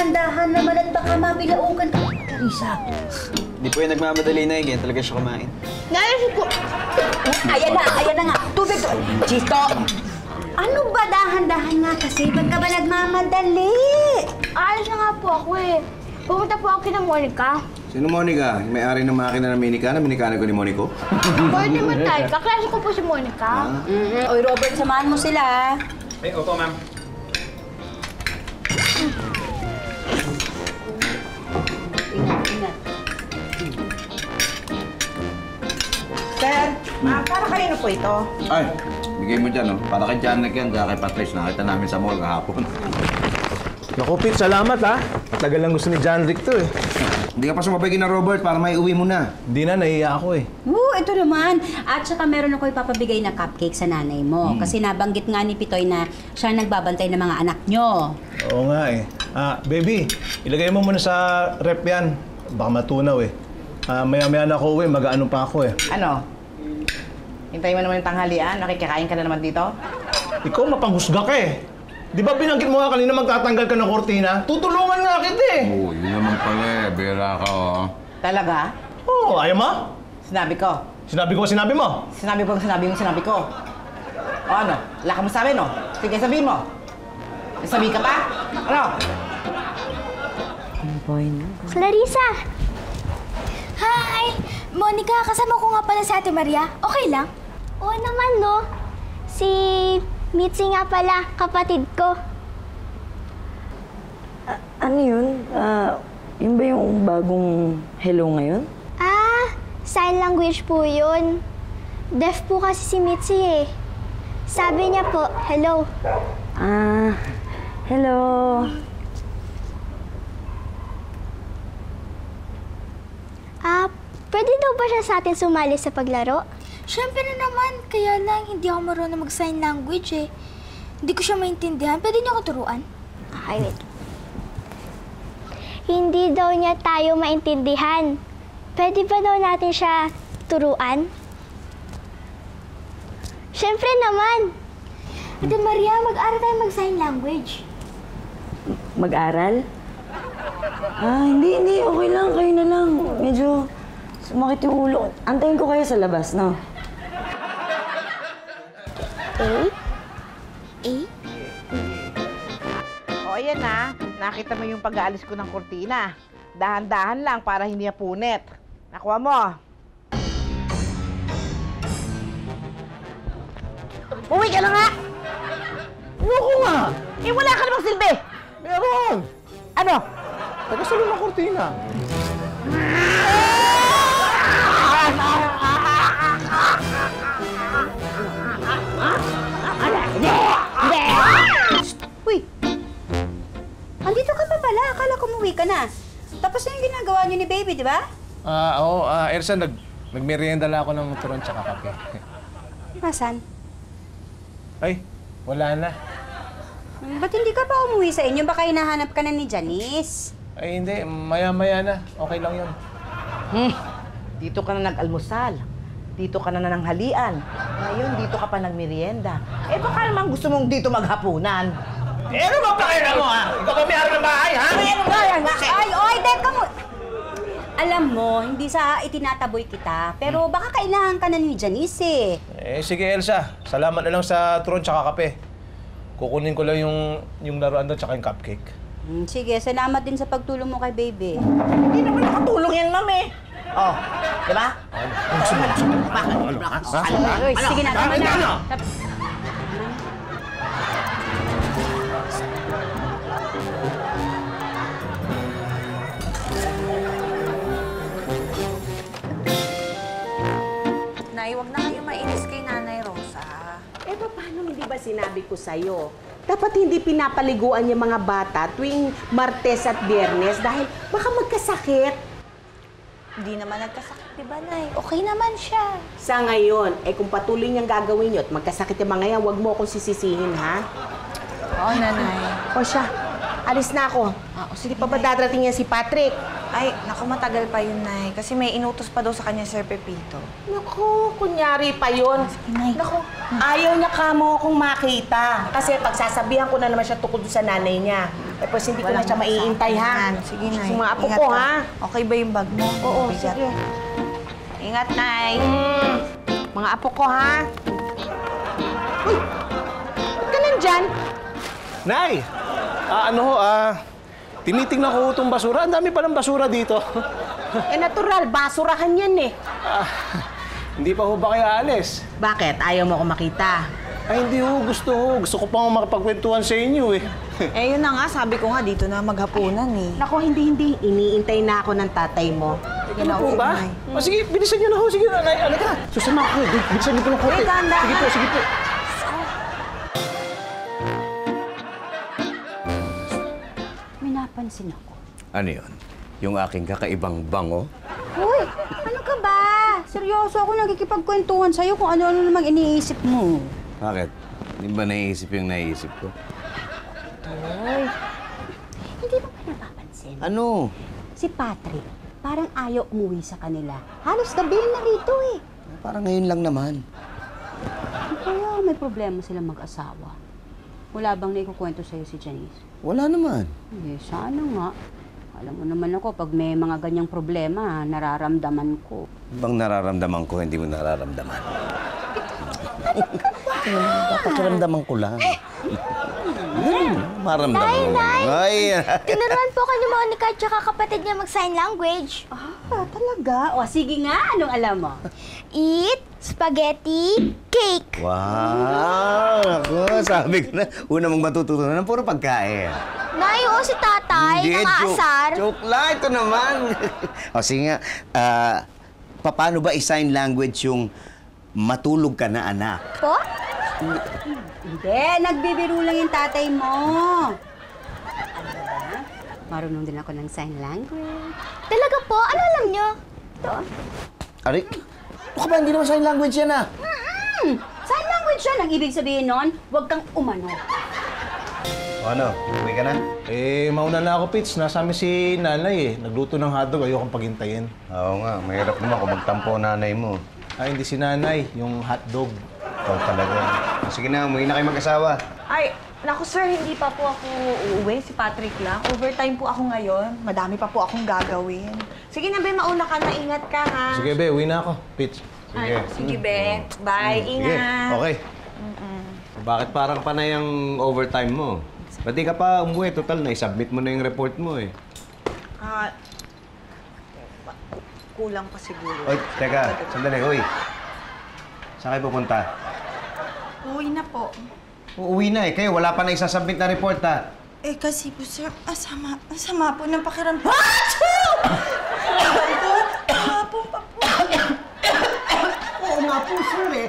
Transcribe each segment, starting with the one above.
dahan-dahan naman at baka mabilaugan ka. Lisa. Di po yung nagmamadali na ganyan talaga siya kumain. Naisip ko. Ayan na nga. Tubig. Chito! Ano ba dahan-dahan nga kasi? Ba't ka ba nagmamadali? Ayos na nga po ako eh. Pumunta po ako kina Monica. Sino Monica? Yung may-ari ng makina ng minika na minikano ko ni Monico? Pwede mo tayo. Kaklase ko po si Monica. Oy, Robert, samahan mo sila. Ay, opo, ma'am. Ingat. Sir, para kanino po ito? Ay, bigay mo dyan, oh. Para kay Janek yan, kaya kay Patrice. Nakita namin sa mall kahapon. Naku, Pete, salamat ha. Matagal lang gusto ni John Rick to eh. Hindi ka pa sumabay kina Robert para may uwi mo na. Hindi na, nahiya ako eh. Ito naman. At saka meron ako ipapabigay na cupcake sa nanay mo. Kasi nabanggit nga ni Pitoy na siya nagbabantay ng mga anak nyo. Oo nga eh. Baby, ilagay mo muna sa rep yan. Baka matunaw eh. Maya-maya na ako uwi, mag-ano pa ako eh. Ano? Hintayin mo naman yung tanghalian? Nakikikain ka na naman dito? Ikaw mapanghusga ka eh. Di ba binanggit mo nga kanina magtatanggal ka ng kortina? Tutulungan nga kita eh. Oo, yun naman pala eh. Bira ka, oh. Talaga? Oo, ayaw mo? Sinabi ko. Sinabi ko, sinabi mo. Sinabi ko. O ano? Wala ka masabi, no? Sige, sabihin mo. Sabi ka pa? Ano? Clarissa! Hi! Monica, kasama ko nga pala si Ate Maria. Okay lang? Oo naman, no? Si Mitzi nga pala, kapatid ko. Ano yun? Yun ba yung bagong hello ngayon? Sign language po yun. Deaf po kasi si Mitzi eh. Sabi niya po, hello. Hello. Pwede daw ba siya sa atin sumali sa paglaro? Siyempre naman, kaya lang hindi ako marunong mag-sign language eh. Hindi ko siya maintindihan. Pwede niyo ako turuan? Okay, wait. Hindi daw niya tayo maintindihan. Pwede ba daw natin siya turuan? Siyempre naman! Ate Maria, mag-aral tayo mag-sign language. Mag-aral? Hindi. Okay lang. Kayo na lang. Medyo sumakit yung ulo. Antayin ko kayo sa labas, no? O, ayan na. Nakita mo yung pag-aalis ko ng kortina. Dahan-dahan lang para hindi napunit. Nakuha mo. Uwi ka na nga! Ayoko nga! Eh, wala ka namang silbi! Meron! Ano? Tagasalo ng kortina. Uy! Andito ka pa pala. Akala ko umuwi ka na. Tapos na yung ginagawa niyo ni baby, di ba? Oo, Elsa, nagmerienda lang ako ng turon tsaka kape. Nasaan? Ay, wala na. Ba't hindi ka pa umuwi sa inyo? Baka hinahanap ka na ni Janice. Ay, hindi. Maya-maya na. Okay lang yun. Dito ka na nag-almusal. Dito ka na nanghalian. Ngayon, dito ka pa nagmerienda. Eh, baka naman gusto mong dito maghapunan. Eh, ano ba pakailan mo, ha? Ikaw ba may-ari ng bahay, ha? Ay, oy, teka mo! Alam mo, hindi sa itinataboy kita, pero baka kailangan ka na ni Janice eh. Eh, sige, Elsa. Salamat na lang sa turon tsaka kape. Kukunin ko lang yung laruan doon tsaka yung cupcake. Sige, salamat din sa pagtulong mo kay baby. Hindi naman nakatulong yan, ma'am eh. Oh, di ba? Uy, sige na, tama na. Nay, wag na kayo mainis kay Nanay Rosa. Eh, paano hindi ba sinabi ko sa'yo? Dapat hindi pinapaliguan yung mga bata tuwing Martes at Biyernes dahil baka magkasakit. Hindi naman nagkasakit, di ba, Nay? Okay naman siya. Sa ngayon, kung patuloy niyang gagawin yun at magkasakit yung mga yan, huwag mo akong sisisihin, ha? Oo, Nanay. O siya, alis na ako. Sige pa ba darating yan si Patrick? Ay, naku, matagal pa yun, Nay. Kasi may inutos pa daw sa kanya, Sir Pepito. Naku, kunyari pa yun. Nay. Naku, ayaw niya ka mo akong makita. Kasi pagsasabihan ko na naman siya tungkol sa nanay niya. Tapos hindi ko na siya maiintay, ha? Sige, Nay. Sa mga apo Ingat ko, ka. ha? Okay ba yung bag mo? Oo, Bigat. sige. Ingat, Nay. Mga apo ko, ha? Uy! Ba't ka nandyan? Nay! Tinitingnan ko itong basura. Ang dami palang basura dito. Natural, basurahan yan eh. Hindi pa ho ba kaya alis? Bakit? Ayaw mo ako makita? Ay, hindi ho. Gusto ho. Gusto ko pang makapagkwentuhan sa inyo eh. Yun na nga. Sabi ko nga, dito na maghapunan eh. Naku, hindi. Iniintay na ako ng tatay mo. Ano po ba? O sige, bilisan nyo na ho. Sige na, Nay. Ano ka? Susama ko eh. Bilisan nyo po ng konti. Sige po. May napansin ako. Ano yun? Yung aking kakaibang bango? Uy, ano ka ba? Seryoso ako nagkikipagkwentuhan sa'yo kung ano-ano namang iniisip mo. Bakit? Hindi ba naiisip yung naiisip ko? Uy, hindi mo ba napapansin? Ano? Si Patrick, parang ayaw umuwi sa kanila. Halos gabi na rito eh. Parang ngayon lang naman. Kaya may problema silang mag-asawa. Wala bang naikukwento sa'yo si Janice? Wala naman. Sana nga. Alam mo naman ako, pag may mga ganyang problema, nararamdaman ko. Bang nararamdaman ko, hindi mo nararamdaman. Pakiramdaman ko lang. Maramdaman ko lang. Ay! Tinuruan po ko ni Monica at saka kapatid niya mag-sign language. Talaga? O, sige nga. Anong alam mo? Eat, spaghetti, cake. Wow! Ako, sabi ko na, una mong matututunan ng puro pagkain. Nay, oo, si tatay, nangaasar. Joke lang, ito naman. O sige nga, paano ba i-sign language yung matulog ka na anak? Po? Hindi, nagbibiro lang yung tatay mo. Ano ba? Marunong din ako ng sign language. Talaga po? Ano alam niyo? Ito. Ari, ito ka ba? Hindi naman sign language yan ah. Sign language yan. Ang ibig sabihin nun, huwag kang umano. Ano? Uwi ka na? Mauna na ako, Pits. Nasa amin si nanay eh. Nagluto ng hotdog. Ayokong paghintayin. Oo nga, mahirap naman kung magtampo nanay mo. Ay, hindi si nanay. Yung hotdog. Ikaw talaga. Sige na, umuwi na kayo mag-asawa. Ay, naku sir, hindi pa po ako uuwi. Si Patrick lang. Overtime po ako ngayon. Madami pa po akong gagawin. Sige na, Be, mauna ka na. Ingat ka, ha? Sige, be. Uwi na ako, Pits. Ay, sige, Be. Bye. Ingat. Okay. Bakit parang panay ang overtime mo? Pati ka pa umuwi, total na i-submit mo na yung report mo eh. Kulang pa siguro. Oy, teka, sandali, hoy. Saan kayo pupunta? Uwi na po. Uuwi na eh. Kayo, wala pa na isasubmit na report ha. Kasi po, sir, asama po ng pakiramdam. Oo nga po, sir eh.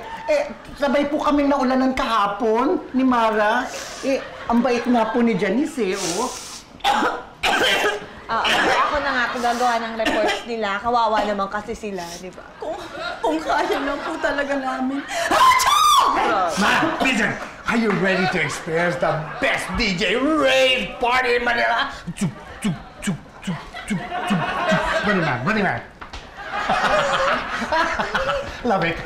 Sabay po kaming naulanan kahapon ni Mara. Ang bait nga po ni Janice eh, oh. Kaya ako na nga po gagawa ng reports nila. Kawawa naman kasi sila, di ba? Kung kaya lang po talaga namin. Ma, listen, are you ready to experience the best DJ rave party in Manila? Chup, chup, chup, chup, chup, chup, chup. Running man. Love it.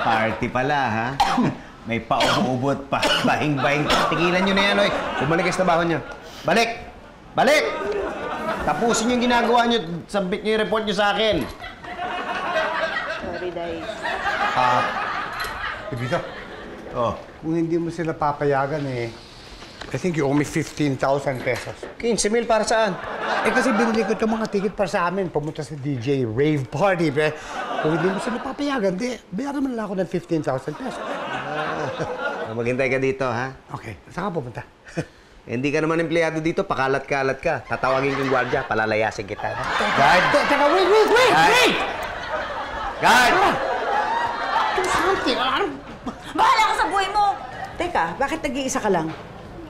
Party pala ha. May paubo-ubot pa. Bahing-bahing. Tigilan nyo na yan, oy. Bumalik kayo sa trabaho nyo. Balik! Balik! Tapusin yung ginagawa nyo. Submit nyo yung report nyo sa akin. Sorry, Day. Dito, Oh. kung hindi mo sila papayagan I think you owe me 15,000 pesos. 15,000 para saan? Kasi binili ko itong mga ticket para sa amin, pumunta sa DJ rave party. Kung hindi mo sila papayagan, bayaran mo lang ako ng 15,000 pesos. Maghintay ka dito, ha? Okay, saan ka pupunta? Hindi ka naman empleyado dito, pakalat-kalat ka. Tatawagin yung gwardiya, palalayasin kita. Guard! Teka, wait! Guard! Do something! Bahala ka sa buhay mo! Teka, bakit nag-iisa ka lang?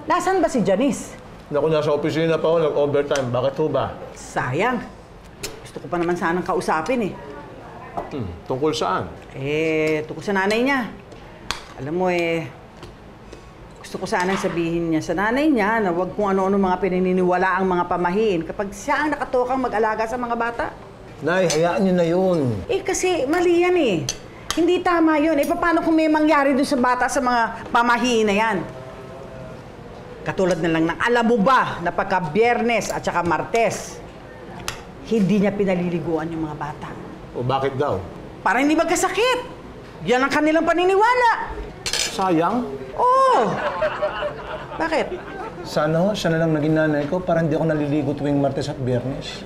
Nasaan ba si Janice? Naku, nasa opisina pa ako. Nag-overtime. Bakit ho ba? Sayang. Gusto ko pa naman sanang kausapin eh. Tungkol saan? Tungkol sa nanay niya. Alam mo gusto ko sanang sabihin niya sa nanay niya na huwag kung ano-ano mga pinaniniwala ang mga pamahiin kapag siya ang nakatokang mag-alaga sa mga bata. Nay, hayaan niyo na yun. Kasi mali yan Hindi tama yun. Eh, paano kung may mangyari doon sa bata sa mga pamahiin na yan? Katulad na lang ng alam mo ba na pagka Biyernes at saka Martes, hindi niya pinaliliguan yung mga bata. O bakit daw? Para hindi magkasakit. Yan ang kanilang paniniwala. Sayang. Oo. Bakit? Sana ho, siya na lang naging nanay ko para hindi ako naliligo tuwing Martes at Biyernes.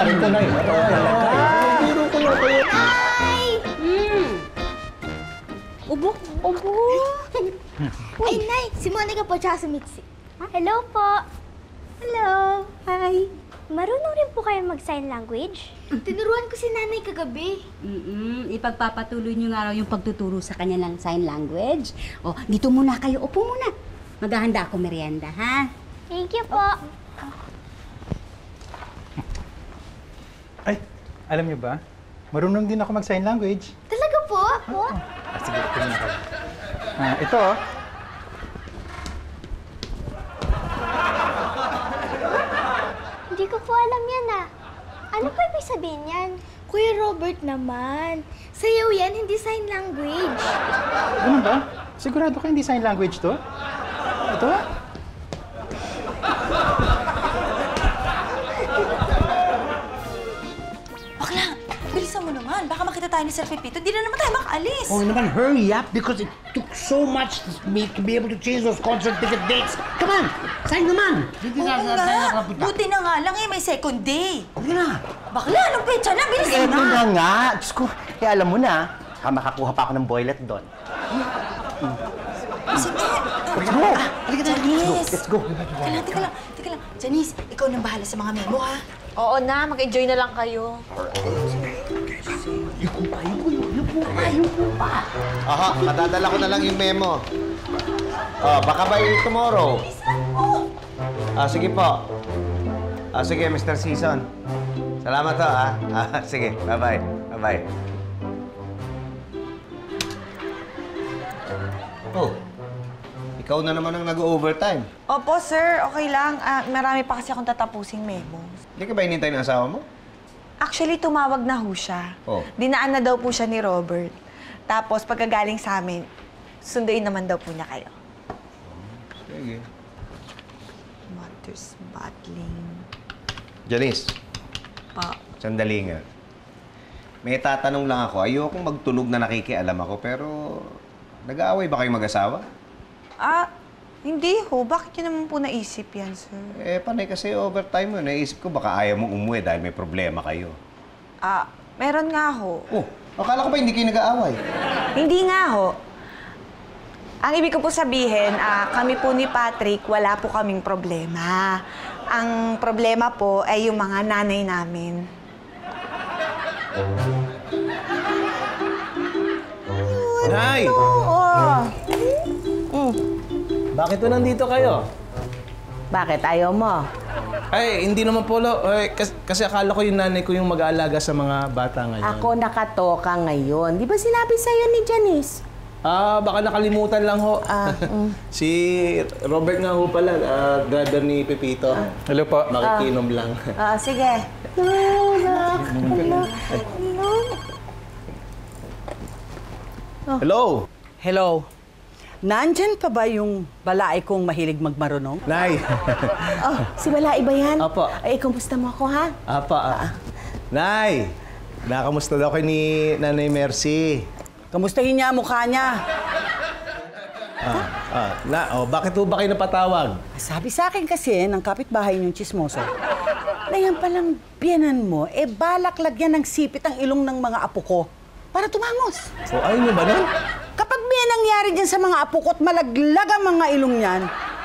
Aray ko na yun. Biro ko na kayo. Ubo. Ay, Nay! Si Monica po tsaka si Mitzi. Hello po. Hello. Hi. Marunong rin po kayo mag-sign language? Tinuruan ko si Nanay kagabi. Ipagpapatuloy niyo nga raw yung pagtuturo sa kanya ng sign language. O, dito muna kayo. Upo muna. Maghahanda ako merienda, ha? Thank you po. Ay, alam niyo ba? Marunong din ako mag-sign language. Talaga po? Po? Sige, tingnan ko. Ito oh. Hindi ko po alam yan ah. Ano po ibig sabihin yan? Kuya Robert naman. Sayaw yan, hindi sign language. Ano ba? Sigurado ka hindi sign language to? Ito? Bakla, bilisan mo naman. Baka makita tayo ni Sir Pepito. Di na naman tayo makaalis. Oh, naman, hurry up because it took so much me to be able to change those concert ticket dates. Come on, sign naman. Oo nga. Buti na nga lang eh, may second day. Sige na. Bakla, anong petsa na? Bilisan Eto na nga. Diyos ko, alam mo na, makakuha pa ako ng boylet doon. Sige. Let's go! Janice. Let's go! Teka lang. Janice, ikaw nang bahala sa mga memo, ha? Oo na, mag-enjoy na lang kayo. Yuko pa. Aha, matadala ko na lang yung memo. Oh, baka by tomorrow. Sige po. Sige, Mr. Season. Salamat to, sige, bye-bye. Bye-bye. Oh, ikaw na naman ang nag-overtime. Opo, sir. Okay lang. Marami pa kasi akong tatapusing memo. Hindi ka ba inintay ng asawa mo? Actually, tumawag na ho siya. Oh. Dinaan na daw po siya ni Robert. Tapos, pagkagaling sa amin, sunduin naman daw po niya kayo. Sige. Mother's battling. Janice, Pa. sandali nga. May tatanong lang ako. Ayokong magtunog na nakikialam ako, pero nag-aaway ba kayong mag-asawa? Hindi ho. Bakit niyo naman po naisip yan, sir? Panay kasi overtime mo. Naisip ko baka ayaw mong umuwi dahil may problema kayo. Meron nga ho. Oh, akala ko ba hindi kayo nag-aaway? Hindi nga ho. Ang ibig ko po sabihin, kami po ni Patrick, wala po kaming problema. Ang problema po ay yung mga nanay namin. Nay! Bakit po nandito kayo? Bakit? Ayaw mo? Ay, hindi naman po, Lo. Kasi akala ko yung nanay ko yung mag-aalaga sa mga bata ngayon. Ako nakatoka ngayon. Di ba sinabi sa'yo ni Janice? Baka nakalimutan lang ho. Si Robert nga ho pala, driver ni Pepito. Hello po. Makikinom lang. Sige. Hello? Hello. Nandyan pa ba yung balae kong mahilig magmarunong? Nay. Si Balai ba yan? Opo. Ay, kumusta mo ako, ha? Nay, nakamusta daw kayo ni Nanay Mercy? Kamustahin niya ang mukha niya? Bakit po ba kayo napatawag? Sabi sa akin kasi ng kapitbahay niyong chismoso, na yan palang biyanan mo, balak lagyan ng sipit ang ilong ng mga apo ko para tumangos. Ayaw niyo ba nun? Kapag may nangyari dyan sa mga apo ko at malaglag ang mga ilong niyan,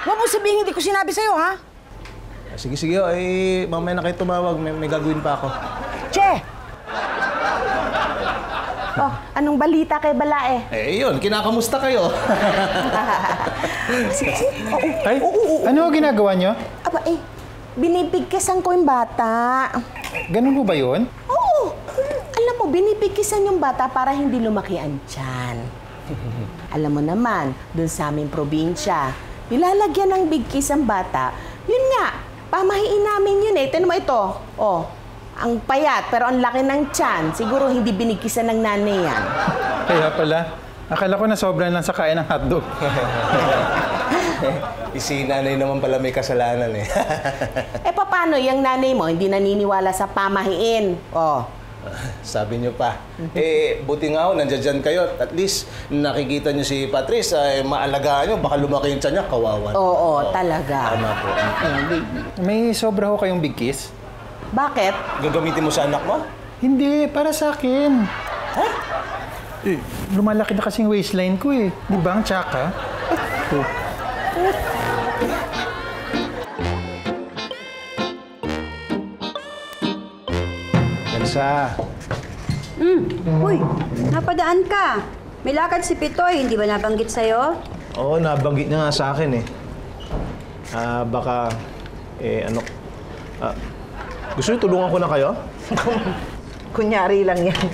huwag mo sabihin hindi ko sinabi sa'yo, ha? Sige, mamaya na kayo tumawag. May gagawin pa ako. Che! Anong balita kay Balae? Yun, kinakamusta kayo? Sige. Ay, ano ginagawa niyo? Binibigkisan ko yung bata. Ganun po ba yun? Oo. Alam mo, binibigkisan yung bata para hindi lumaki ang tiyan. Alam mo naman, dun sa aming probinsya, nilalagyan ng bigkis ang bata. Yun nga, pamahiin namin yun eh. Tignan mo ito. Ang payat, pero ang laki ng tiyan. Siguro hindi binigkisan ng nanay yan. Kaya pala, akala ko na sobrang lang sa kain ng hotdog. Si nanay naman pala may kasalanan eh. Paano yung nanay mo hindi naniniwala sa pamahiin? Oh. Sabi niyo pa. Buti nga ho, nandiyan kayo. At least nakikita niyo si Patrice, maalagaan niyo, baka lumaki yung tiyan niya, kawawan. Oo, talaga. Tama po. May sobra ho kayong big kiss? Bakit? Gagamitin mo sa anak mo? Hindi, para sa akin. Lumalaki na kasing waistline ko eh. Di ba ang tsaka? Elsa. Uy, napadaan ka. May lakad si Pitoy, hindi ba nabanggit sa'yo? Oo, nabanggit niya nga sa akin eh. Baka, gusto niyo tulungan ko na kayo? Kunyari lang yan.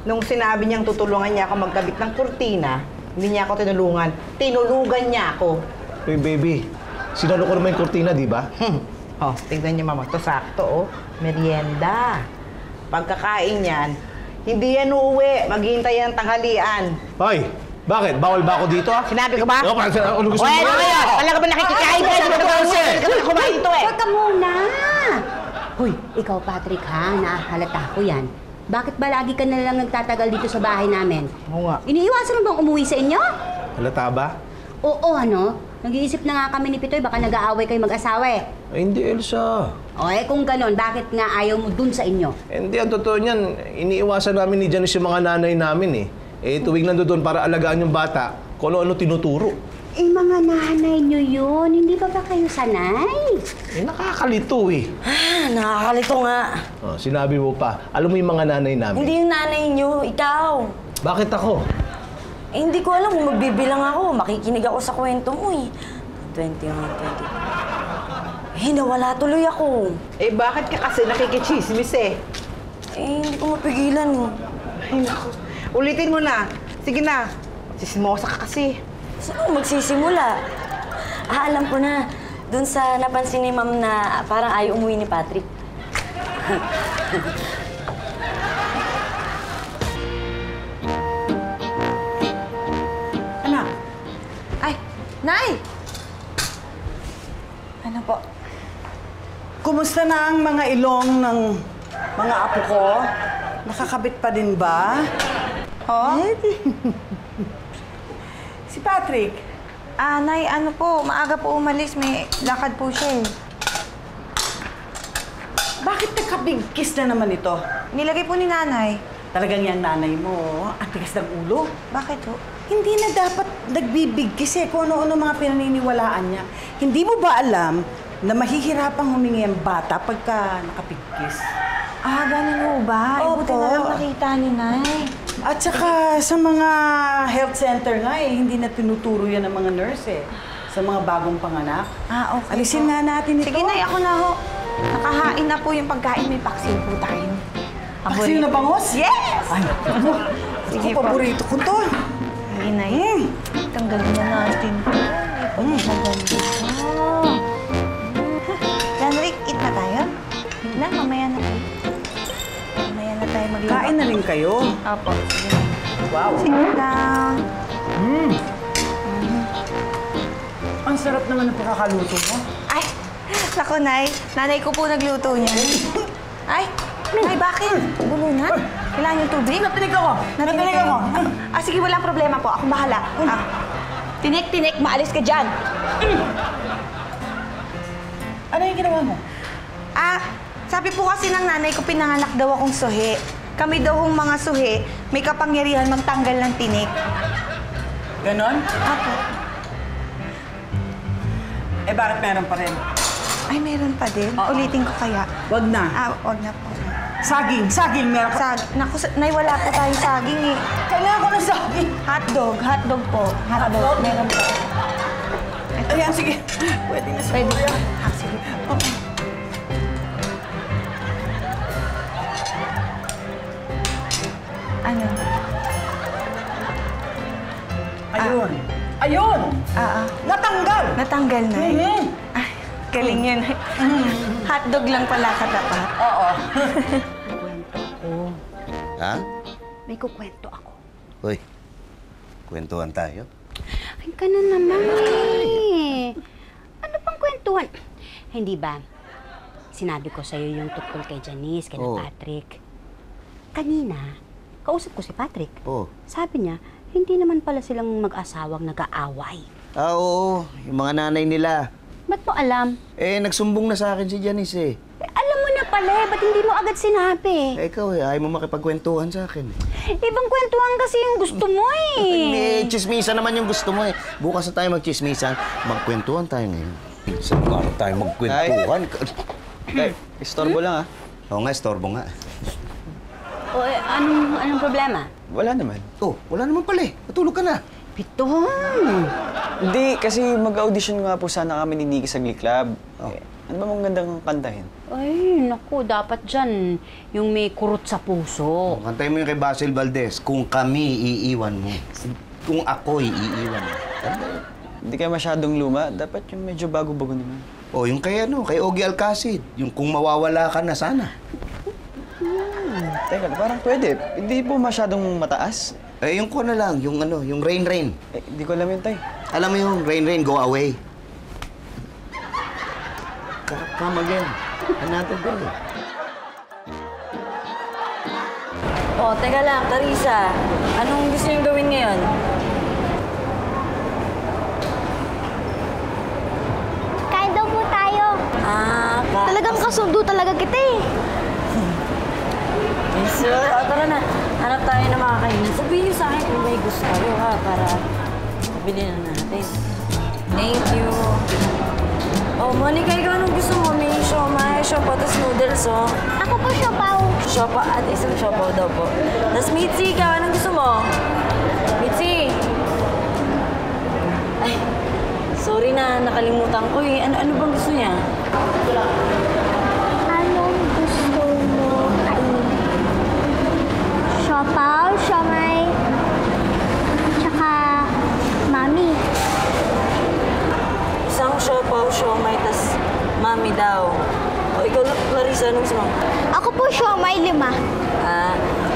Nung sinabi niyang tutulungan niya ako magkabit ng kurtina, hindi niya ako tinulungan. Tinulugan niya ako. Hey, baby. Sinalo ko naman yung kurtina, di ba? Oh, tignan niyo mama. Ito sakto, oh. Merienda. Pagkakain yan, hindi yan uuwi. Maghihintay yan ng tanghalian. Hoy! Bakit? Bawal ba ako dito, ha? Sinabi ko ba? Ano gusto mo? Ano kaya? Wala ka ba nakikikain ka? Hindi ka ba kumain ito eh? Huwag ka muna! Hoy, ikaw Patrick ha, nahalata ko yan. Bakit ba lagi ka na lang nagtatagal dito sa bahay namin? Oo nga. Iniiwasan mo bang umuwi sa inyo? Halata ba? Oo, ano? Nag-iisip na nga kami ni Pitoy, baka nag-aaway kayo mag-asawa eh. Ay, hindi, Elsa. O kung ganon, bakit nga ayaw mo dun sa inyo? Hindi, ang totoo niyan, iniiwasan namin ni Janice yung mga nanay namin eh. Tuwing nandoon para alagaan yung bata, kung ano tinuturo. Mga nanay nyo yun, hindi ba kayo sanay? Nakakalito eh. Nakakalito nga. Sinabi mo pa, alam mo yung mga nanay namin. Hindi yung nanay niyo, ikaw. Bakit ako? Hindi ko alam kung magbibilang ako. Makikinig ako sa kwento mo eh. 21, 20. Nawala tuloy ako. Bakit ka kasi nakikichismis eh? Hindi ko mapigilan eh. Ay, naku. Ulitin mo na. Sige na. Sismosa ka kasi. Saan magsisimula? Alam ko na. Doon sa napansin ni Ma'am na parang ayaw umuwi ni Patrick. Anak. Ay, Nay! Ano po? Kumusta na ang mga ilong ng mga apo ko? Nakakabit pa din ba? Oh? Si Patrick. Nay, ano po, maaga po umalis. May lakad po siya eh. Bakit nagkabigkis na naman ito? Nilagay po ni Nanay. Talagang yung nanay mo, ang tigas ng ulo. Bakit po? Hindi na dapat nagbibigkis eh kung ano-ano mga pinaniniwalaan niya. Hindi mo ba alam na mahihirapang humingi ang bata pagka nakapigkis? Ganun ho ba? Buti na lang nakita ni Nay. At saka sa mga health center nga hindi na tinuturo yan ng mga nurse eh. Sa mga bagong panganak. Okay. Alisin nga natin ito. Sige, Nay, ako na ho. Nakahain na po yung pagkain. May paksiw po tayo. Paksiw na bangos? Yes! Ay, sige po. Paborito ko to. Sige, Nay. Tanggalin na natin. Janrick, eat na tayo? Na, mamaya na tayo. Mamaya na tayo maglaro. Kain na rin kayo. Opo. Sige. Wow. Sit down. Ang sarap naman ng pagkakaluto mo. Ay, naku, Nay. Nanay ko po nagluto niya. Ay, Nay, bakit? Gulo na? Kailangan yung tubig? Natinig ako. Natinig ako. Sige, walang problema po. Ako bahala. Tinik-tinik, maalis ka dyan. Ano yung ginawa mo? Sabi po kasi ng nanay ko, pinanganak daw akong suhi. Kami daw hong mga suhi, may kapangyarihan magtanggal ng tinik. Ganon? Apo. Bakit meron pa rin? Ay, meron pa din. Ulitin ko kaya. Wag na. Wag na po. Saging meron pa. Naku, Nay, wala po tayong saging eh. Kailangan ko ng saging. Hotdog po. Hotdog, meron po. Ayan, sige. Pwede na Pwede siguro. Sige. Ano? Ayun. Ayun! Natanggal! Natanggal na. Galing yun. Hotdog lang pala katapat. Oo. Ha? May kukwento ako. Uy, kwentuhan tayo. Ay, ka na naman eh. Ano pang kwentuhan? Hindi ba? Sinabi ko sa'yo yung tungkol kay Janice, kay Patrick. Kanina, kausap ko si Patrick. Sabi niya, hindi naman pala silang mag-asawang nag-aaway. Oo. Yung mga nanay nila. Ba't mo alam? Nagsumbong na sa akin si Janice eh. Alam mo na pala eh, ba't hindi mo agad sinabi? Ikaw ayaw mo makipagkwentuhan sa akin. Ibang kwentuhan kasi yung gusto mo eh. Chismisa naman yung gusto mo eh. Bukas na tayo magchismisan. Magkwentuhan tayo ngayon. Saan ka tayo magkwentuhan? Tay, istorbo lang ah. Oo nga, istorbo nga. Anong problema? Wala naman. Wala naman pala eh. Matulog ka na. Pitong! Hindi, kasi mag-audition nga po sana kami ni Nikki sa Glee Club. Ano ba mong gandang kantahin? Ay, naku, dapat dyan yung may kurot sa puso. Kantahin mo yung kay Basil Valdez, kung kami iiwan mo. Kung ako'y iiwan mo. Hindi kayo masyadong luma, dapat yung medyo bago-bago naman. Yung kay Ogie Alcacid, yung kung mawawala ka na sana. Teka, parang pwede. Hindi po masyadong mataas. Yung ko na lang, yung Rain Rain. Hindi ko alam yun, Tay. Alam mo yung Rain Rain, Go Away. Come again. Another day. Teka lang, Carissa. Anong gusto niyong gawin ngayon? Kain daw po tayo. Talagang kasundo talaga kita eh. Sure. Tara na. Hanap tayo na makakainin. Sabihin niyo sa akin kung may gusto kayo, ha? Para mabili na natin. Thank you. Monica, ikaw anong gusto mo? May siomay, siopaw, tas noodles, Ako po siopaw. Siopaw at isang siopaw daw po. Tas Mitzi, ikaw anong gusto mo? Mitzi! Ay, sorry na, nakalimutan ko eh. Ano bang gusto niya? Anong gusto mo kainin? Siopaw, siomay, tsaka mami. Isang siopaw, siomay, tas mami daw. Ikaw, Clarissa, anong gusto mo? Ako po siomay, 5.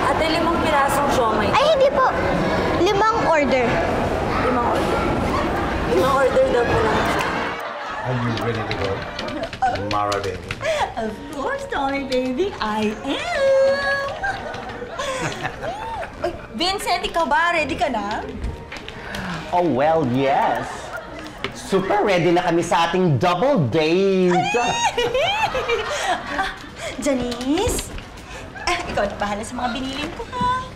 Ate, 5 pirasong siomay. Ay, hindi po. 5 order. 5 order. 5 order daw po lang. Are you ready to go? Mara, baby. Of course, Tony, baby. I am! Uy, Vincent, ikaw ba? Ready ka na? Oh, well, yes. Super ready na kami sa ating double date. Janice? Ikaw na bahala sa mga binilin ko, ha?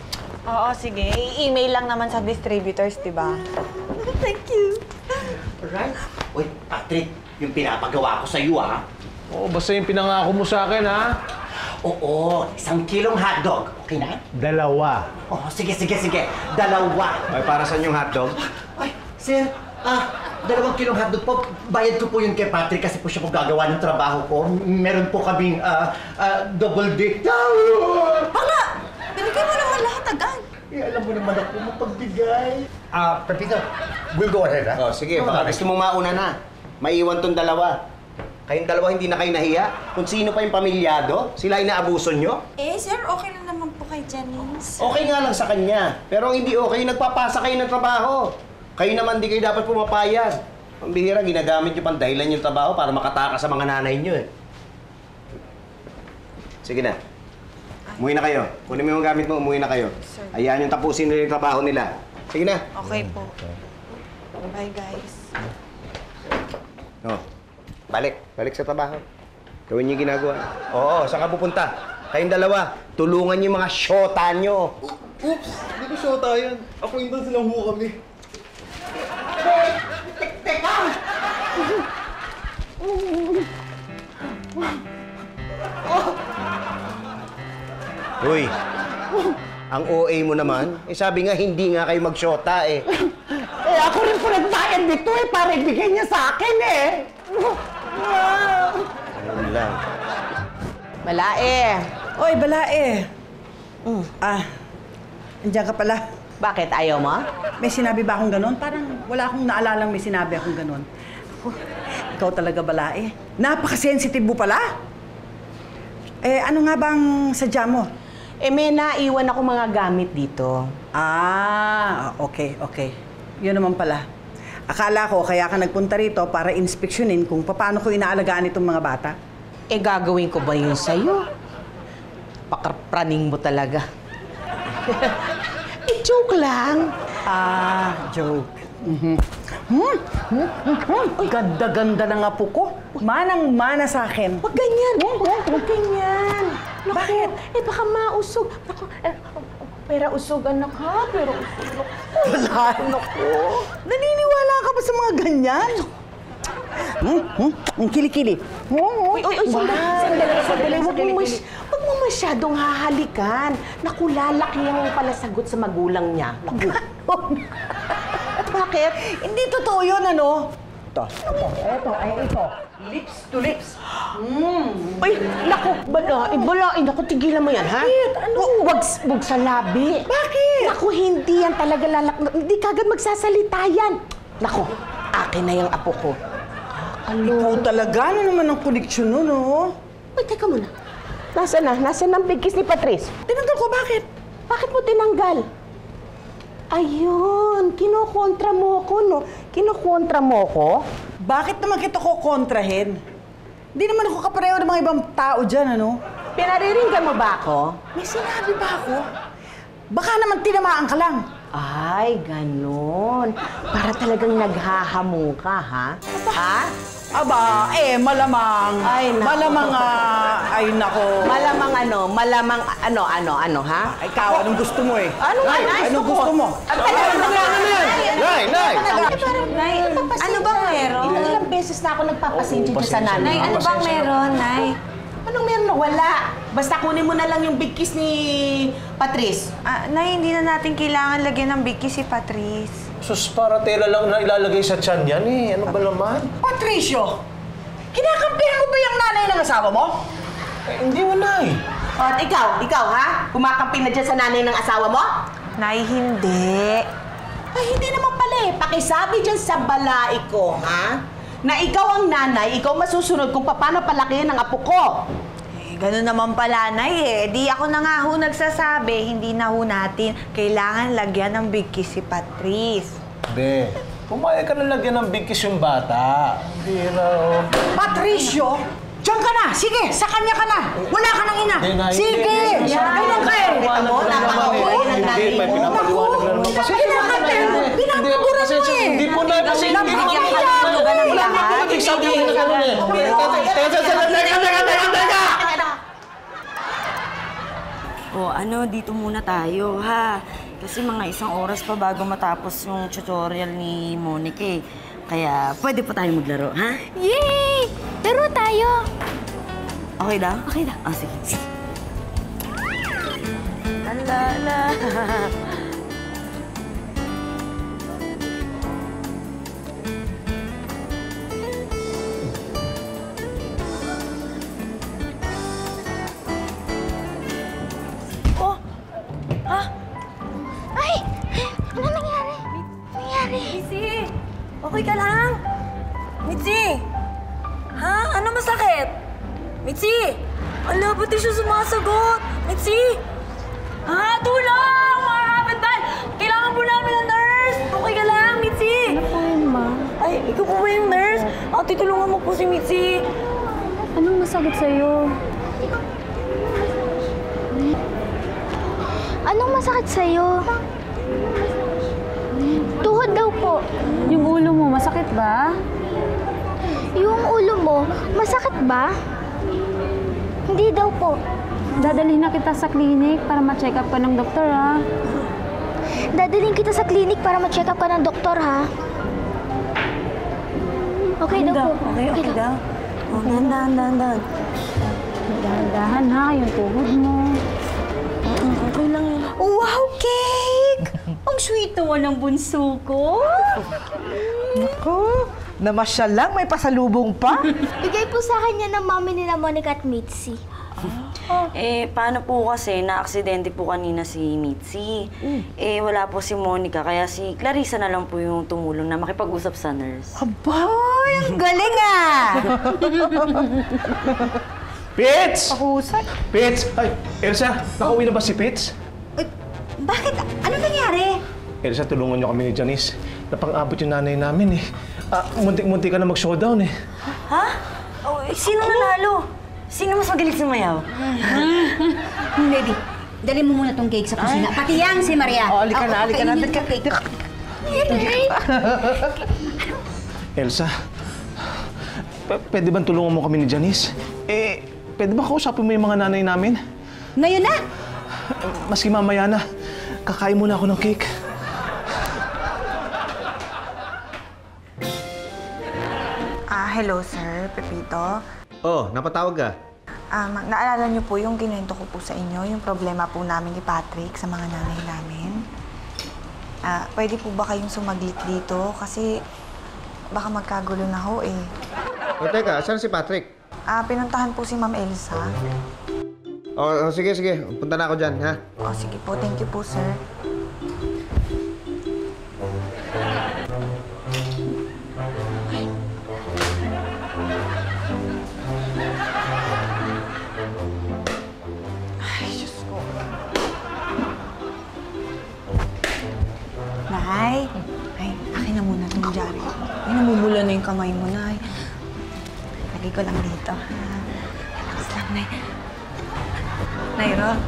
Oo, sige. I-email lang naman sa distributors, di ba? Thank you. Alright. Uy, Patrick, yung pinapagawa ko sa'yo, ha? Basta yung pinangako mo sa akin, ha? Oo, 1 kilong hotdog. Okay na? 2. Sige. 2. Ay, para saan yung hotdog? Ay, sir, 2 kilong hotdog po. Bayad ko po yun kay Patrick kasi po siya po gagawa ng trabaho ko. Meron po kaming double date. Hala! Binigay mo naman lahat agad. Alam mo naman ako mapagbigay. Pepito, we'll go ahead, ha? Sige, baka gusto mong mauna na. Maiwan tong 2. Kayong 2 hindi na kayo nahiya? Kung sino pa yung pamilyado, sila ay naabuso nyo? Sir, okay lang naman po kay Janice. Okay nga lang sa kanya. Pero ang hindi okay, nagpapasa kayo ng trabaho. Kayo naman di kayo dapat pumapayag. Ang bihira, ginagamit nyo pang dahilan yung trabaho para makatakas sa mga nanay nyo eh. Sige na. Umuwi na kayo. Kunin mo yung gamit mo, umuwi na kayo. Hayaan yung tapusin nila yung trabaho nila. Sige na. Okay po. Bye, guys. Balik sa trabaho. Gawin niyo yung ginagawa. Oo, saan ka pupunta? Kayong 2, tulungan niyo yung mga syota nyo. Oops! Hindi ko syota yan. Ako yung doon silang ho kami. Teka! Uy, ang OA mo naman, sabi nga hindi nga kayo magsyota eh. Ako rin po nagbayad nito para ibigay niya sa akin Ayun lang. Balae. Oy, Balae. Andiyan ka pala. Bakit? Ayaw mo? May sinabi ba akong ganon? Parang wala akong naalalang may sinabi akong ganon. Ako, Ikaw talaga balae. Napaka-sensitive mo pala. Ano nga bang sadya mo? May naiwan ako mga gamit dito. Okay. Yun naman pala. Akala ko kaya ka nagpunta rito para inspeksyonin kung paano ko inaalagaan itong mga bata. Gagawin ko ba yun sa'yo? Pakarpraning mo talaga. Joke lang. Joke. Ganda-ganda ng apo ko. Manang-mana sa akin. Huwag ganyan. Huwag ganyan. Bakit? Baka mausog. Pera usog, anak ha? Pero usog. Wala. Naniniwala ka ba sa mga ganyan? Kili-kili. Sandali. Huwag mo masyadong hahalikan. Naku, lalaki ang palasagot sa magulang niya. Naku. Bakit? Hindi totoo yun, ano? Ito. Lips to lips. Ay, naku, balain. Naku, tigilan mo yan, ha? Bakit? Ano? Huwag sa labi. Bakit? Naku, hindi yan talaga hindi kagad magsasalita yan. Naku, akin na yung apo ko. Ikaw talaga? Ano naman ang koneksyon nun, no? Ay, teka muna. Nasaan ang big kiss ni Patrice? Tinanggal ko, bakit? Bakit mo tinanggal? Ayun, kinokontra mo ko, no? Kinokontra mo ko? Bakit naman kita ko kontrahin? Hindi naman ako kapareho ng mga ibang tao dyan, ano? Pinariringgan mo ba ako? May sinabi ba ako? Baka naman tinamaan ka lang. Ay, ganon. Para talagang naghahamong ka, ha? Ha? Aba, malamang. Ay, nako. Malamang, ay, nako. Malamang ano, ha? Ikaw, anong gusto mo eh? Anong gusto mo? Nay! Nay, ano bang meron? Ilang beses na ako nagpapasensya dyan sa nanay. Nay, ano bang meron, Nay? Anong meron na? Wala. Basta kunin mo na lang yung big kiss ni Patrice. Nay, hindi na natin kailangan lagyan ng big kiss si Patrice. Sus, para tela lang na ilalagay sa tiyan yan eh. Ano ba naman? Patricio! Kinakampihan mo ba yung nanay ng asawa mo? Hindi mo, Nay. At ikaw ha? Kumakampi na dyan sa nanay ng asawa mo? Nay, hindi. Ay, hindi naman pala eh. Pakisabi dyan sa balai ko, ha? Na ikaw ang nanay, ikaw masusunod kung paano palakihin ang apo ko. Ganun naman pala, Nay eh. Di ako na nga ho nagsasabi, hindi na ho natin kailangan lagyan ng big kiss si Patrice. Be, pumayag ka na lagyan ng big kiss yung bata. Hindi na, Patricio! Diyan ka na! Sige, sa kanya ka na! Wala ka ng ina! Nay, Sige! Ganyan ka eh! Kita mo, napaka-okay ng nanay mo. pinapaliwanag na naman. Pasensya na naman eh. Pinapagburan mo eh! Hindi po, Nay. Kasi hindi naman Wala naman po nagsasabi yung gano'n eh. Teka! Dito muna tayo, ha? Kasi mga 1 oras pa bago matapos yung tutorial ni Monica eh. Kaya pwede pa tayo maglaro, ha? Yay! Laro tayo! Okay daw? Okay daw. Sige. Alala. Ano nangyari? Mitzi! Okay ka lang? Mitzi! Ha? Ano masakit? Mitzi! Ala, ba't di siya sumasagot? Mitzi! Ha? Tulong! Mga kapitbahay! Kailangan po namin ng nurse! Okay ka lang, Mitzi! Ano po yun, ma? Ay, ikaw po ba yung nurse? Tutulungan mo po si Mitzi. Anong masakit sa'yo? Anong masakit sa'yo? Tuhod daw po. Yung ulo mo, masakit ba? Yung ulo mo, masakit ba? Hindi daw po. Dadalhin na kita sa clinic para ma-check up ka ng doktor, ha? Dadalhin kita sa clinic para ma-check up ka ng doktor, ha? Okay daw po. Okay daw. Oh, dahan. Dahan-dahan, ha? Yung tuhod mo. Okay lang yun. Wow, cake! Ang sweet naman ng bunso ko. Naku, namasyal lang, may pasalubong pa. Bigay po sa akin yan ng mami nila Monica at Mitzi. Paano po kasi na-aksidente po kanina si Mitzi. Wala po si Monica, kaya si Clarissa na lang po yung tumulong na makipag-usap sa nurse. Abay! Uy, ang galing ah! Pits! Pahusay. Pits! Ay, Elsa, nakauwi na ba si Pits? Bakit? Ano nangyari? Elsa, tulungan niyo kami ni Janice. Napang-abot yung nanay namin eh. Muntik-muntik ka na mag-showdown eh. Ha? Oh, sino nanalo? Sino mas magaling sumayaw? Lady, dali mo muna tong cake sa kusina. Pati yan si Maria. Oh, halika na, halika na. Kainin yung cake. Elsa, pwede bang tulungan mo kami ni Janice? Pwede ba kausapin mo yung mga nanay namin? Ngayon na! Maski mamaya na. Kakain muna ako ng cake. Hello, Sir Pepito. Oh, napatawag ka? Naalala niyo po yung kinuwento ko po sa inyo, yung problema po namin ni Patrick sa mga nanay namin. Pwede po ba kayong sumaglit dito? Kasi baka magkagulo na ho eh. O teka, saan si Patrick? Pinuntahan po si Ma'am Elsa. Sige. Punta na ako dyan, ha? Sige po. Thank you po, sir. Ay, Diyos ko. Nay! Ay, akin na muna itong dyaryo. Ay, namumula na yung kamay mo, Nay. Lagay ko lang dito, ha? Relax lang, Nay.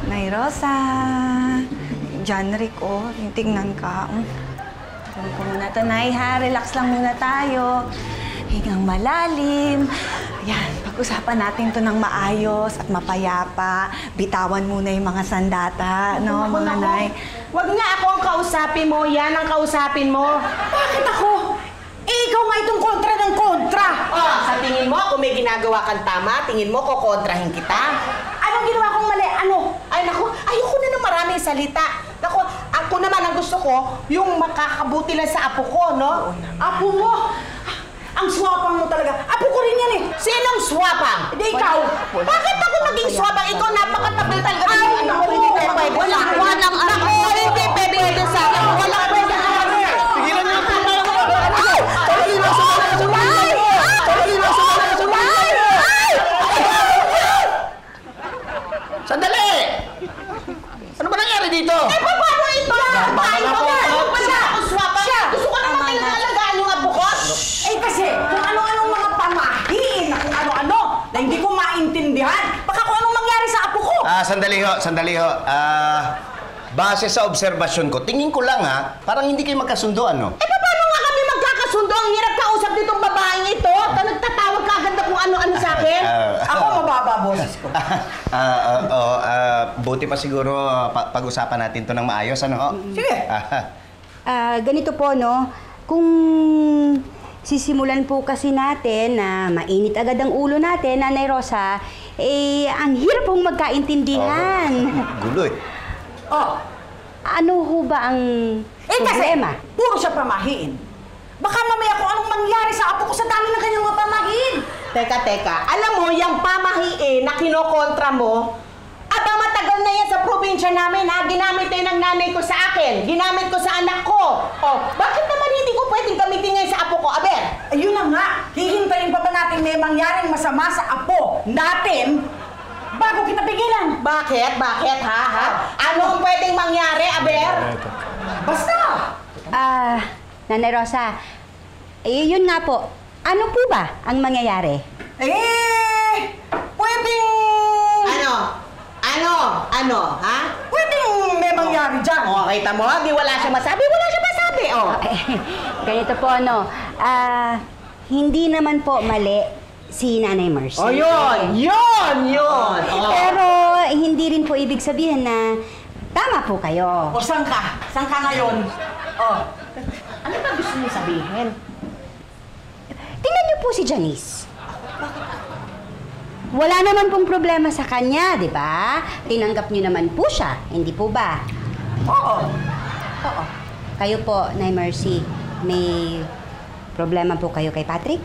Nay Rosa. John Rick, yung tingnan ka. Tulog ko muna ito, Nay, ha? Relax lang muna tayo. Hingang malalim. Ayan, pag-usapan natin to ng maayos at mapayapa. Bitawan muna yung mga sandata, no, mga Nay? Wag nga ako ang kausapin mo. Yan ang kausapin mo. Bakit ako? Ikaw nga itong kontra ng kontra! Sa tingin mo, kung may ginagawa kang tama, tingin mo, kukontrahin kita. Anong ginawa kong mali? Ano? Ay, naku, ayoko na ng maraming salita. Naku, ako naman ang gusto ko, yung makakabuti lang sa apo ko, no? Apo mo! Ang swapang mo talaga. Apo ko rin yan eh. Sinong swapang? Hindi ikaw. Bakit ako naging swapang? Ikaw napakatabil talaga. Ay, naku, hindi pwede. Walang naku, hindi pwede sa akin. Walang pwede. Tigilan niyo po! Sandali! Ano ba nangyari dito? Paano ito? Gusto ko naman pinag-alagaan yung apo ko. Kasi kung ano-anong mga pamahiin na kung ano-ano na hindi ko maintindihan. Baka kung anong mangyari sa apo ko. Sandali ho. Base sa obserbasyon ko, tingin ko lang parang hindi kayo magkasundo, ano? Paano nga kami magkakasundo? Ang hirap kausap nitong babaeng ito. Nagtatawag ka agad na kung ano-ano sa akin. Ako mababa boses ko. Buti pa siguro pag-usapan natin to ng maayos, ano? Sige. Ganito po, no? Kung sisimulan po kasi natin na mainit agad ang ulo natin, Nanay Rosa, ang hirap pong magkaintindihan. Gulo eh. Ano ho ba ang problema? Kasi puro siya pamahiin. Baka mamaya kung anong mangyari sa apo ko sa dami ng kanyang mga pamahiin. Teka. Alam mo, yung pamahiin na kinokontra mo, matagal na yan sa probinsya namin, ha? Ginamit na ng nanay ko sa akin. Ginamit ko sa anak ko. Bakit naman hindi ko pwedeng gamitin ngayon sa apo ko, Aber? Ayun na nga. Hihintayin pa ba natin may mangyaring masama sa apo natin bago kita pigilan? Bakit, ha? Ano ang pwedeng mangyari, Aber? Basta! Nanay Rosa, yun nga po. Ano po ba ang mangyayari? Pwedeng... Ano, ha? Pwedeng may mangyari dyan. Kita mo, di wala siya masabi. Ganito po, hindi naman po mali si Nanay Mercy. Yun! Pero hindi rin po ibig sabihin na tama po kayo. Saan ka? Saan ka ngayon? Ano ba gusto niyo sabihin? Tingnan niyo po si Janice. Wala naman pong problema sa kanya, di ba? Tinanggap niyo naman po siya, hindi po ba? Oo. Kayo po, Nay Mercy, may problema po kayo kay Patrick?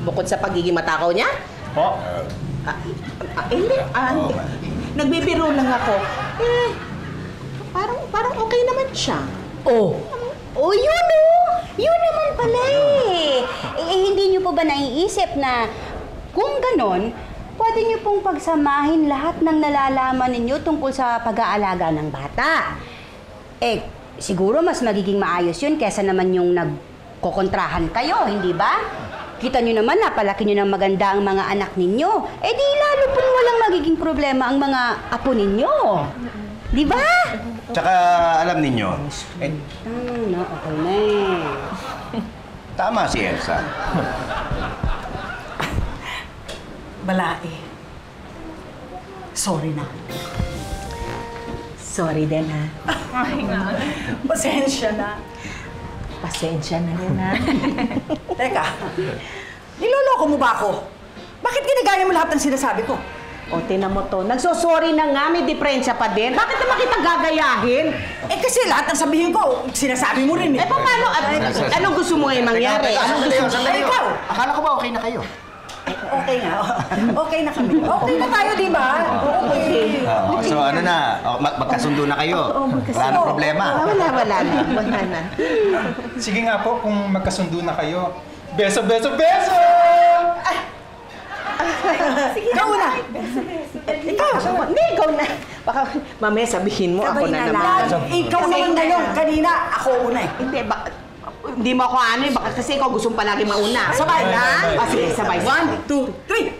Bukod sa pagiging matakaw niya? Hindi. Nagbibiro lang ako. Parang okay naman siya. Yun naman pala eh. Hindi niyo mo ba naiisip na kung ganon, pwede niyo pong pagsamahin lahat ng nalalaman ninyo tungkol sa pag-aalaga ng bata? Eh, siguro mas magiging maayos yun kesa naman yung nagkokontrahan kayo, hindi ba? Kita nyo naman, napalaki nyo ng maganda ang mga anak ninyo. Eh di lalo pong walang magiging problema ang mga apo ninyo. Di ba? Tsaka alam ninyo, Okay na eh. tama si Elsa. Balae. Sorry na. Sorry din, ha? Ay, nga. Pasensya na. Pasensya na rin, ha? Teka, niloloko mo ba ako? Bakit ginagaya mo lahat ng sinasabi ko? O, tinan mo to. Nagsosorry na nga, may diferensya pa din. Bakit naman kita gagayahin? Eh kasi lahat ng sabihin ko, sinasabi mo rin eh. Eh, paano? Anong gusto mo ngayon mangyari? Anong gusto mo? Ay, ikaw! Akala ko ba okay na kayo? Okay nga. Okay na kami. Okay na tayo, di ba? Okay. So ano na, magkasundo na kayo. Wala na problema. Wala na. Sige nga po, kung magkasundo na kayo. Beso, beso, beso! Ikaw na! Ikaw! Hindi, ikaw na. Baka mamaya sabihin mo, ako na naman. Ikaw naman ngayon. Kanina, ako una eh. Hindi mo ako ano eh, baka kasi ikaw gusto palagi mauna. Sabay na? Sige, sabay. 1, 2, 3.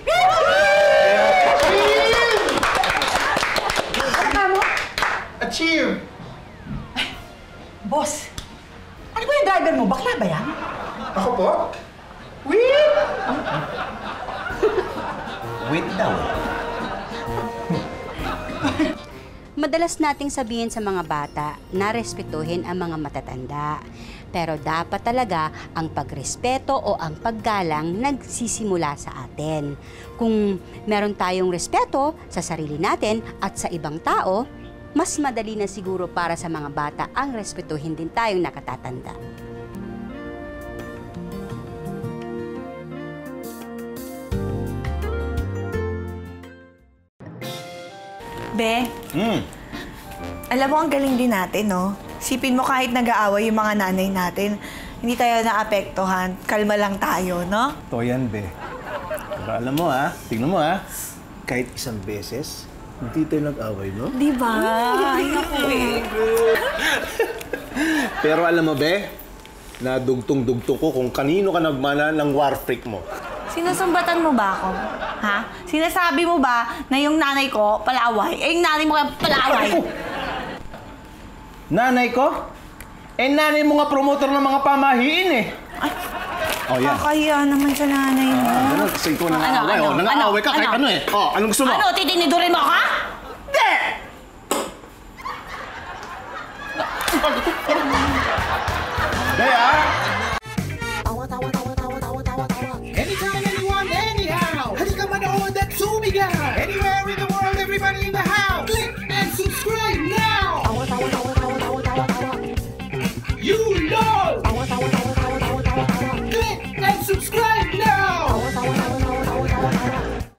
Ano? Achieve! Boss, ano ba yung driver mo? Bakla ba yan? Ako po? Wait! Wait daw. Madalas nating sabihin sa mga bata na respetuhin ang mga matatanda. Pero dapat talaga ang pagrespeto o ang paggalang nagsisimula sa atin. Kung meron tayong respeto sa sarili natin at sa ibang tao, mas madali na siguro para sa mga bata ang respetuhin din tayong nakatatanda. Be, alam mo, ang galing din natin, no? Sipin mo kahit nag-aaway yung mga nanay natin, hindi tayo naapektuhan. Kalma lang tayo, no? To yan, be. Pero alam mo, tingnan mo, kahit isang beses, hindi tayo nag-away, no? Di ba? Ay, naku. Pero alam mo, be, nadugtong-dugtong ko kung kanino ka nagmana ng war freak mo. Sinusumbatan mo ba ako? Ha? Sinasabi mo ba na yung nanay ko palaaway? Eh, yung nanay mo kaya palaaway? Nanay ko? Eh, nanay mo nga promotor ng mga pamahiin eh. Ay, yan. kakaya naman sa nanay mo. Ganun, kasi ikaw nang-aaway. Nang-aaway ka kahit ano eh. Anong gusto mo? Ano, titinidurin mo ako, ha? Hindi! Be,